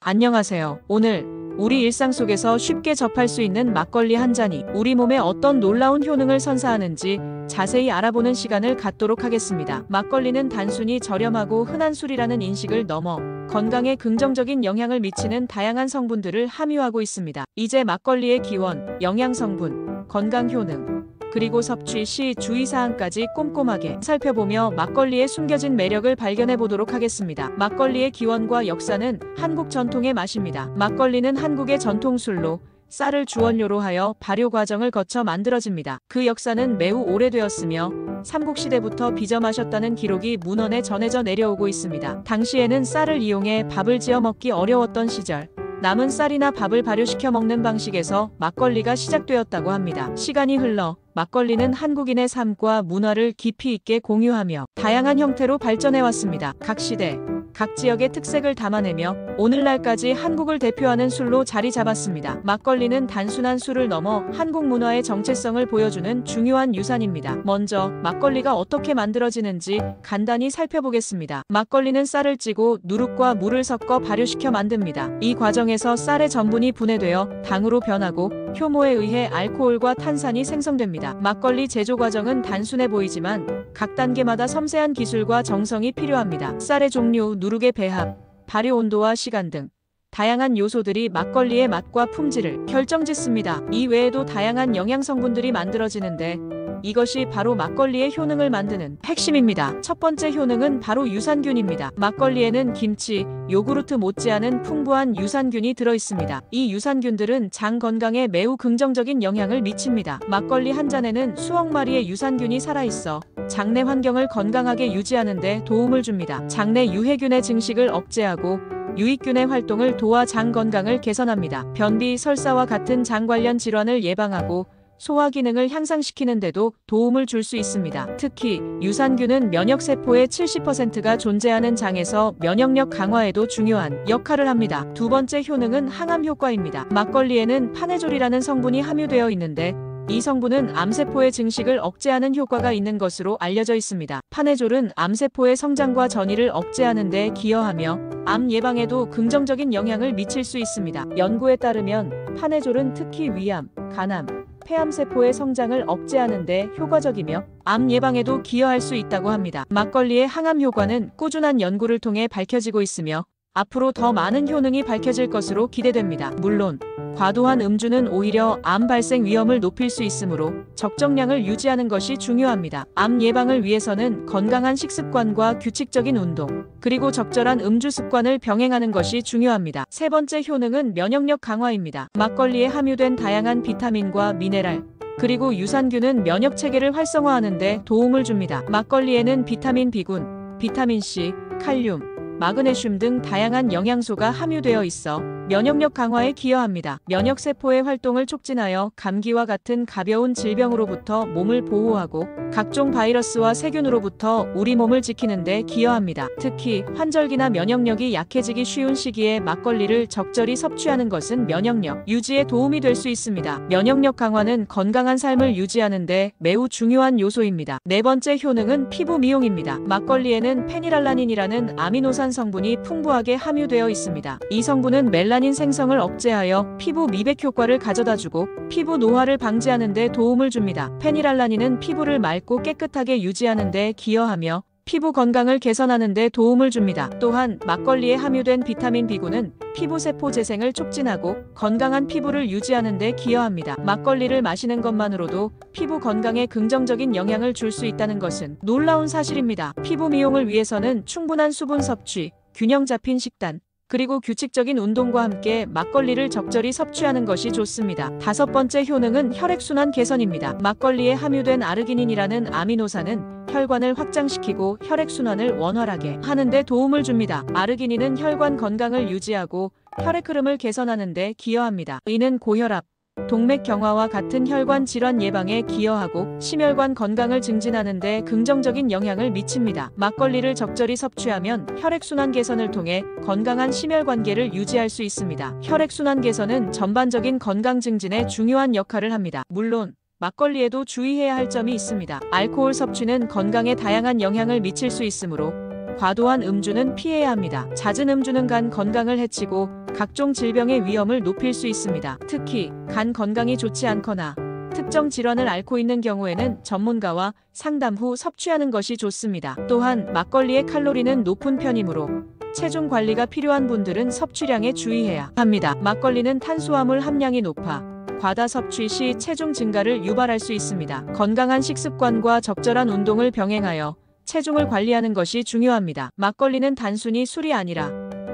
안녕하세요. 오늘 우리 일상 속에서 쉽게 접할 수 있는 막걸리 한 잔이 우리 몸에 어떤 놀라운 효능을 선사하는지 자세히 알아보는 시간을 갖도록 하겠습니다. 막걸리는 단순히 저렴하고 흔한 술이라는 인식을 넘어 건강에 긍정적인 영향을 미치는 다양한 성분들을 함유하고 있습니다. 이제 막걸리의 기원, 영양 성분, 건강 효능, 그리고 섭취 시 주의사항까지 꼼꼼하게 살펴보며 막걸리의 숨겨진 매력을 발견해 보도록 하겠습니다. 막걸리의 기원과 역사는 한국 전통의 맛입니다. 막걸리는 한국의 전통술로 쌀을 주원료로 하여 발효 과정을 거쳐 만들어집니다. 그 역사는 매우 오래되었으며 삼국시대부터 빚어 마셨다는 기록이 문헌에 전해져 내려오고 있습니다. 당시에는 쌀을 이용해 밥을 지어 먹기 어려웠던 시절, 남은 쌀이나 밥을 발효시켜 먹는 방식에서 막걸리가 시작되었다고 합니다. 시간이 흘러 막걸리는 한국인의 삶과 문화를 깊이 있게 공유하며 다양한 형태로 발전해왔습니다. 각 시대, 각 지역의 특색을 담아내며 오늘날까지 한국을 대표하는 술로 자리 잡았습니다. 막걸리는 단순한 술을 넘어 한국 문화의 정체성을 보여주는 중요한 유산입니다. 먼저 막걸리가 어떻게 만들어지는지 간단히 살펴보겠습니다. 막걸리는 쌀을 찌고 누룩과 물을 섞어 발효시켜 만듭니다. 이 과정에서 쌀의 전분이 분해되어 당으로 변하고 효모에 의해 알코올과 탄산이 생성됩니다. 막걸리 제조 과정은 단순해 보이지만 각 단계마다 섬세한 기술과 정성이 필요합니다. 쌀의 종류, 누룩의 배합, 발효 온도와 시간 등 다양한 요소들이 막걸리의 맛과 품질을 결정짓습니다. 이 외에도 다양한 영양 성분들이 만들어지는데 이것이 바로 막걸리의 효능을 만드는 핵심입니다. 첫 번째 효능은 바로 유산균입니다. 막걸리에는 김치, 요구르트 못지않은 풍부한 유산균이 들어있습니다. 이 유산균들은 장 건강에 매우 긍정적인 영향을 미칩니다. 막걸리 한 잔에는 수억 마리의 유산균이 살아있어 장내 환경을 건강하게 유지하는 데 도움을 줍니다. 장내 유해균의 증식을 억제하고 유익균의 활동을 도와 장 건강을 개선합니다. 변비, 설사와 같은 장 관련 질환을 예방하고 소화 기능을 향상시키는 데도 도움을 줄 수 있습니다. 특히 유산균은 면역세포의 70%가 존재하는 장에서 면역력 강화에도 중요한 역할을 합니다. 두 번째 효능은 항암 효과입니다. 막걸리에는 파네졸이라는 성분이 함유되어 있는데 이 성분은 암세포의 증식을 억제하는 효과가 있는 것으로 알려져 있습니다. 파네졸은 암세포의 성장과 전이를 억제하는 데 기여하며 암 예방에도 긍정적인 영향을 미칠 수 있습니다. 연구에 따르면 파네졸은 특히 위암, 간암, 폐암세포의 성장을 억제하는 데 효과적이며 암 예방에도 기여할 수 있다고 합니다. 막걸리의 항암 효과는 꾸준한 연구를 통해 밝혀지고 있으며 앞으로 더 많은 효능이 밝혀질 것으로 기대됩니다. 물론 과도한 음주는 오히려 암 발생 위험을 높일 수 있으므로 적정량을 유지하는 것이 중요합니다. 암 예방을 위해서는 건강한 식습관과 규칙적인 운동, 그리고 적절한 음주 습관을 병행하는 것이 중요합니다. 세 번째 효능은 면역력 강화입니다. 막걸리에 함유된 다양한 비타민과 미네랄, 그리고 유산균은 면역 체계를 활성화하는 데 도움을 줍니다. 막걸리에는 비타민 B군, 비타민 C, 칼륨, 마그네슘 등 다양한 영양소가 함유되어 있어 면역력 강화에 기여합니다. 면역세포의 활동을 촉진하여 감기와 같은 가벼운 질병으로부터 몸을 보호하고 각종 바이러스와 세균으로부터 우리 몸을 지키는 데 기여합니다. 특히 환절기나 면역력이 약해지기 쉬운 시기에 막걸리를 적절히 섭취하는 것은 면역력 유지에 도움이 될 수 있습니다. 면역력 강화는 건강한 삶을 유지하는 데 매우 중요한 요소입니다. 네 번째 효능은 피부 미용입니다. 막걸리에는 페니랄라닌이라는 아미노산 성분이 풍부하게 함유되어 있습니다. 이 성분은 멜라닌 생성을 억제하여 피부 미백 효과를 가져다주고 피부 노화를 방지하는 데 도움을 줍니다. 페니랄라닌은 피부를 맑고 깨끗하게 유지하는 데 기여하며 피부 건강을 개선하는 데 도움을 줍니다. 또한 막걸리에 함유된 비타민 B군은 피부세포 재생을 촉진하고 건강한 피부를 유지하는 데 기여합니다. 막걸리를 마시는 것만으로도 피부 건강에 긍정적인 영향을 줄 수 있다는 것은 놀라운 사실입니다. 피부 미용을 위해서는 충분한 수분 섭취, 균형 잡힌 식단, 그리고 규칙적인 운동과 함께 막걸리를 적절히 섭취하는 것이 좋습니다. 다섯 번째 효능은 혈액순환 개선입니다. 막걸리에 함유된 아르기닌이라는 아미노산은 혈관을 확장시키고 혈액순환을 원활하게 하는 데 도움을 줍니다. 아르기닌은 혈관 건강을 유지하고 혈액 흐름을 개선하는 데 기여합니다. 이는 고혈압, 동맥 경화와 같은 혈관 질환 예방에 기여하고 심혈관 건강을 증진하는 데 긍정적인 영향을 미칩니다. 막걸리를 적절히 섭취하면 혈액순환 개선을 통해 건강한 심혈관계를 유지할 수 있습니다. 혈액순환 개선은 전반적인 건강 증진에 중요한 역할을 합니다. 물론 막걸리에도 주의해야 할 점이 있습니다. 알코올 섭취는 건강에 다양한 영향을 미칠 수 있으므로 과도한 음주는 피해야 합니다. 잦은 음주는 간 건강을 해치고 각종 질병의 위험을 높일 수 있습니다. 특히 간 건강이 좋지 않거나 특정 질환을 앓고 있는 경우에는 전문가와 상담 후 섭취하는 것이 좋습니다. 또한 막걸리의 칼로리는 높은 편이므로 체중 관리가 필요한 분들은 섭취량에 주의해야 합니다. 막걸리는 탄수화물 함량이 높아 과다 섭취 시 체중 증가를 유발할 수 있습니다. 건강한 식습관과 적절한 운동을 병행하여 체중을 관리하는 것이 중요합니다. 막걸리는 단순히 술이 아니라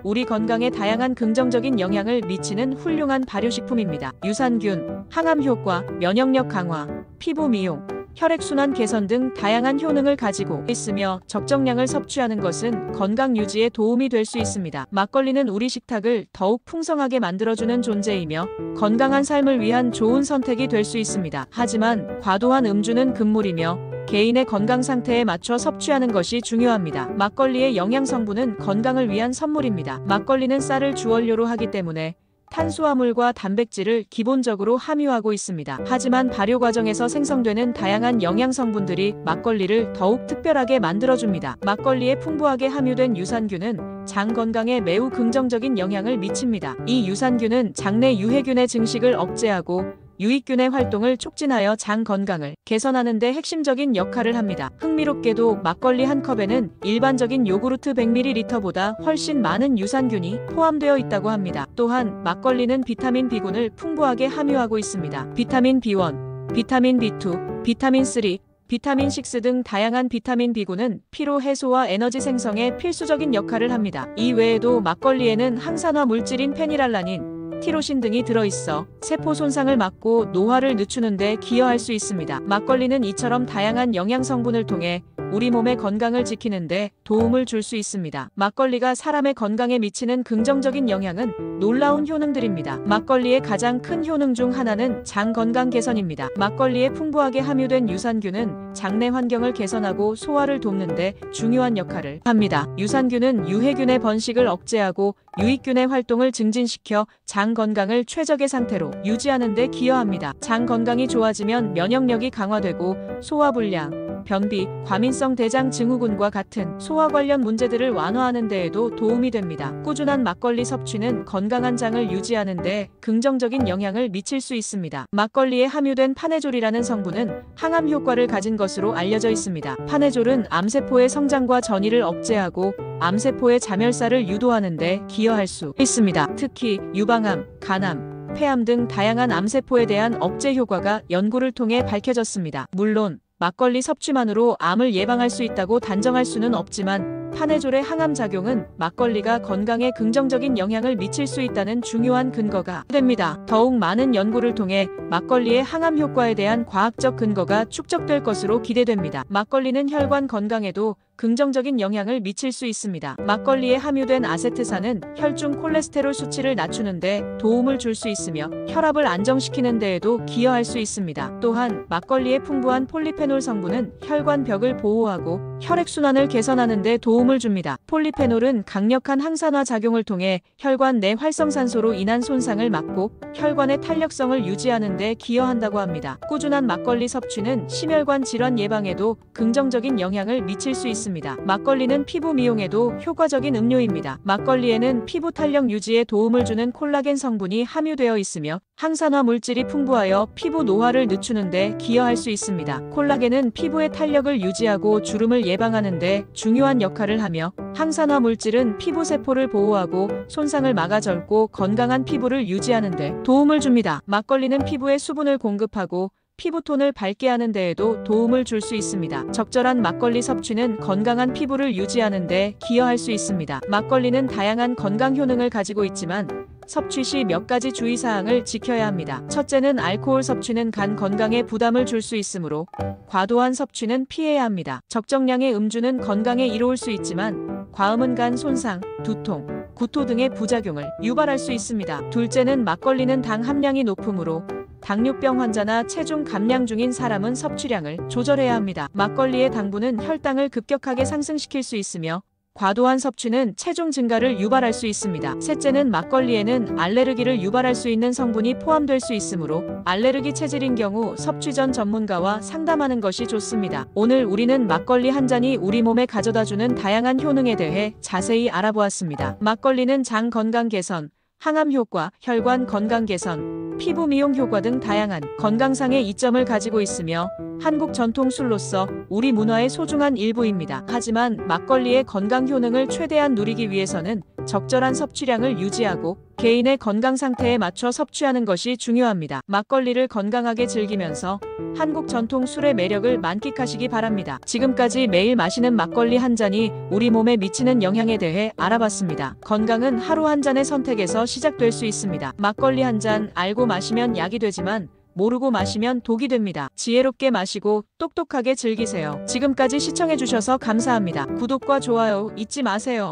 우리 건강에 다양한 긍정적인 영향을 미치는 훌륭한 발효식품입니다. 유산균, 항암 효과, 면역력 강화, 피부 미용, 혈액순환 개선 등 다양한 효능을 가지고 있으며 적정량을 섭취하는 것은 건강 유지에 도움이 될 수 있습니다. 막걸리는 우리 식탁을 더욱 풍성하게 만들어주는 존재이며 건강한 삶을 위한 좋은 선택이 될 수 있습니다. 하지만 과도한 음주는 금물이며 개인의 건강 상태에 맞춰 섭취하는 것이 중요합니다. 막걸리의 영양 성분은 건강을 위한 선물입니다. 막걸리는 쌀을 주원료로 하기 때문에 탄수화물과 단백질을 기본적으로 함유하고 있습니다. 하지만 발효 과정에서 생성되는 다양한 영양 성분들이 막걸리를 더욱 특별하게 만들어줍니다. 막걸리에 풍부하게 함유된 유산균은 장 건강에 매우 긍정적인 영향을 미칩니다. 이 유산균은 장내 유해균의 증식을 억제하고 유익균의 활동을 촉진하여 장 건강을 개선하는 데 핵심적인 역할을 합니다. 흥미롭게도 막걸리 한 컵에는 일반적인 요구르트 100ml보다 훨씬 많은 유산균이 포함되어 있다고 합니다. 또한 막걸리는 비타민 B군을 풍부하게 함유하고 있습니다. 비타민 B1, 비타민 B2, 비타민 3, 비타민 6 등 다양한 비타민 B군은 피로 해소와 에너지 생성에 필수적인 역할을 합니다. 이 외에도 막걸리에는 항산화 물질인 페니랄라닌, 티로신 등이 들어있어 세포 손상을 막고 노화를 늦추는 데 기여할 수 있습니다. 막걸리는 이처럼 다양한 영양 성분을 통해 우리 몸의 건강을 지키는 데 도움을 줄 수 있습니다. 막걸리가 사람의 건강에 미치는 긍정적인 영향은 놀라운 효능들입니다. 막걸리의 가장 큰 효능 중 하나는 장 건강 개선입니다. 막걸리에 풍부하게 함유된 유산균은 장내 환경을 개선하고 소화를 돕는 데 중요한 역할을 합니다. 유산균은 유해균의 번식을 억제하고 유익균의 활동을 증진시켜 장 건강을 최적의 상태로 유지하는 데 기여합니다. 장 건강이 좋아지면 면역력이 강화되고 소화불량, 변비, 과민성 대장 증후군과 같은 소화 관련 문제들을 완화하는 데에도 도움이 됩니다. 꾸준한 막걸리 섭취는 건강한 장을 유지하는 데 긍정적인 영향을 미칠 수 있습니다. 막걸리에 함유된 파네졸이라는 성분은 항암 효과를 가진 것으로 알려져 있습니다. 파네졸은 암세포의 성장과 전이를 억제하고 암세포의 자멸사를 유도하는 데 기여할 수 있습니다. 특히 유방암, 간암, 폐암 등 다양한 암세포에 대한 억제 효과가 연구를 통해 밝혀졌습니다. 물론 막걸리 섭취만으로 암을 예방할 수 있다고 단정할 수는 없지만 파네졸의 항암 작용은 막걸리가 건강에 긍정적인 영향을 미칠 수 있다는 중요한 근거가 됩니다. 더욱 많은 연구를 통해 막걸리의 항암 효과에 대한 과학적 근거가 축적될 것으로 기대됩니다. 막걸리는 혈관 건강에도 긍정적인 영향을 미칠 수 있습니다. 막걸리에 함유된 아세트산은 혈중 콜레스테롤 수치를 낮추는 데 도움을 줄 수 있으며 혈압을 안정시키는 데에도 기여할 수 있습니다. 또한 막걸리의 풍부한 폴리페놀 성분은 혈관 벽을 보호하고 혈액순환을 개선하는 데 도움을 줍니다. 폴리페놀은 강력한 항산화 작용을 통해 혈관 내 활성산소로 인한 손상을 막고 혈관의 탄력성을 유지하는 데 기여한다고 합니다. 꾸준한 막걸리 섭취는 심혈관 질환 예방에도 긍정적인 영향을 미칠 수 있습니다. 막걸리는 피부 미용에도 효과적인 음료입니다. 막걸리에는 피부 탄력 유지에 도움을 주는 콜라겐 성분이 함유되어 있으며 항산화 물질이 풍부하여 피부 노화를 늦추는 데 기여할 수 있습니다. 콜라겐은 피부의 탄력을 유지하고 주름을 예방하는 데 중요한 역할을 하며 항산화 물질은 피부 세포를 보호하고 손상을 막아절고 건강한 피부를 유지하는 데 도움을 줍니다. 막걸리는 피부에 수분을 공급하고 피부톤을 밝게 하는 데에도 도움을 줄 수 있습니다. 적절한 막걸리 섭취는 건강한 피부를 유지하는 데 기여할 수 있습니다. 막걸리는 다양한 건강 효능을 가지고 있지만 섭취 시 몇 가지 주의사항을 지켜야 합니다. 첫째는 알코올 섭취는 간 건강에 부담을 줄 수 있으므로 과도한 섭취는 피해야 합니다. 적정량의 음주는 건강에 이로울 수 있지만 과음은 간 손상, 두통, 구토 등의 부작용을 유발할 수 있습니다. 둘째는 막걸리는 당 함량이 높으므로 당뇨병 환자나 체중 감량 중인 사람은 섭취량을 조절해야 합니다. 막걸리의 당분은 혈당을 급격하게 상승시킬 수 있으며 과도한 섭취는 체중 증가를 유발할 수 있습니다. 셋째는 막걸리에는 알레르기를 유발할 수 있는 성분이 포함될 수 있으므로 알레르기 체질인 경우 섭취 전 전문가와 상담하는 것이 좋습니다. 오늘 우리는 막걸리 한 잔이 우리 몸에 가져다주는 다양한 효능에 대해 자세히 알아보았습니다. 막걸리는 장 건강 개선, 항암 효과, 혈관 건강 개선, 피부 미용 효과 등 다양한 건강상의 이점을 가지고 있으며 한국 전통 술로서 우리 문화의 소중한 일부입니다. 하지만 막걸리의 건강 효능을 최대한 누리기 위해서는 적절한 섭취량을 유지하고 개인의 건강 상태에 맞춰 섭취하는 것이 중요합니다. 막걸리를 건강하게 즐기면서 한국 전통 술의 매력을 만끽하시기 바랍니다. 지금까지 매일 마시는 막걸리 한 잔이 우리 몸에 미치는 영향에 대해 알아봤습니다. 건강은 하루 한 잔의 선택에서 시작될 수 있습니다. 막걸리 한 잔 알고 마시면 약이 되지만 모르고 마시면 독이 됩니다. 지혜롭게 마시고 똑똑하게 즐기세요. 지금까지 시청해주셔서 감사합니다. 구독과 좋아요 잊지 마세요.